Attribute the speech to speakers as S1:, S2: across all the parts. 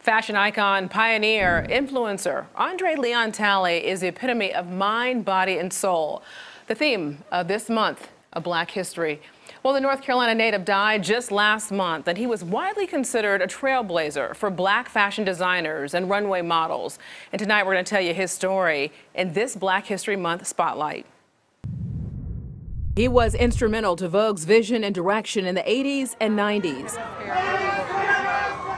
S1: Fashion icon, pioneer, influencer, Andre Leon Talley is the epitome of mind, body, and soul. The theme of this month of Black History. Well, the North Carolina native died just last month, and he was widely considered a trailblazer for Black fashion designers and runway models. And tonight we're going to tell you his story in this Black History Month Spotlight. He was instrumental to Vogue's vision and direction in the 80s and 90s.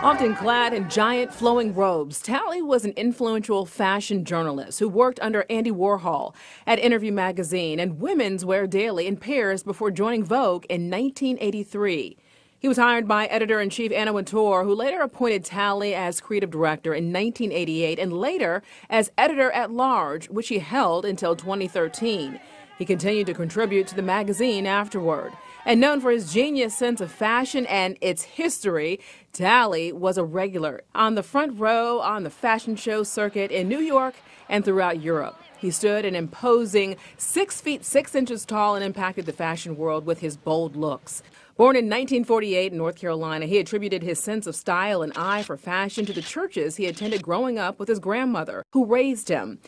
S1: Often clad in giant flowing robes, Talley was an influential fashion journalist who worked under Andy Warhol at Interview magazine and Women's Wear Daily in Paris before joining Vogue in 1983. He was hired by editor-in-chief Anna Wintour, who later appointed Talley as creative director in 1988 and later as editor-at-large, which he held until 2013. He continued to contribute to the magazine afterward. And known for his genius sense of fashion and its history, Talley was a regular on the front row on the fashion show circuit in New York and throughout Europe. He stood an imposing 6 feet 6 inches tall and impacted the fashion world with his bold looks. Born in 1948 in North Carolina, he attributed his sense of style and eye for fashion to the churches he attended growing up with his grandmother, who raised him.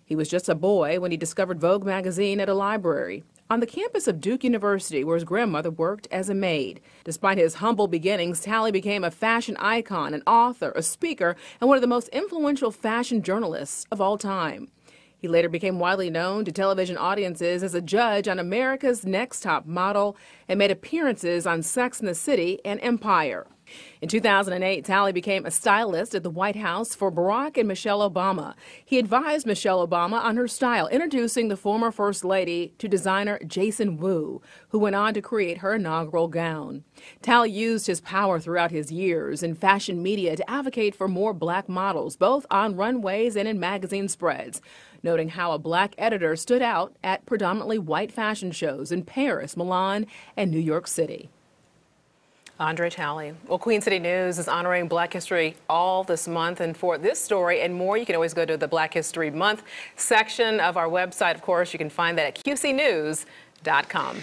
S1: He was just a boy when he discovered Vogue magazine at a library on the campus of Duke University, where his grandmother worked as a maid. Despite his humble beginnings, Talley became a fashion icon, an author, a speaker, and one of the most influential fashion journalists of all time. He later became widely known to television audiences as a judge on America's Next Top Model and made appearances on Sex and the City and Empire. In 2008, Talley became a stylist at the White House for Barack and Michelle Obama. He advised Michelle Obama on her style, introducing the former First Lady to designer Jason Wu, who went on to create her inaugural gown. Talley used his power throughout his years in fashion media to advocate for more Black models, both on runways and in magazine spreads, noting how a Black editor stood out at predominantly white fashion shows in Paris, Milan, and New York City. Andre Talley. Well, Queen City News is honoring Black History all this month. And for this story and more, you can always go to the Black History Month section of our website. Of course, you can find that at qcnews.com.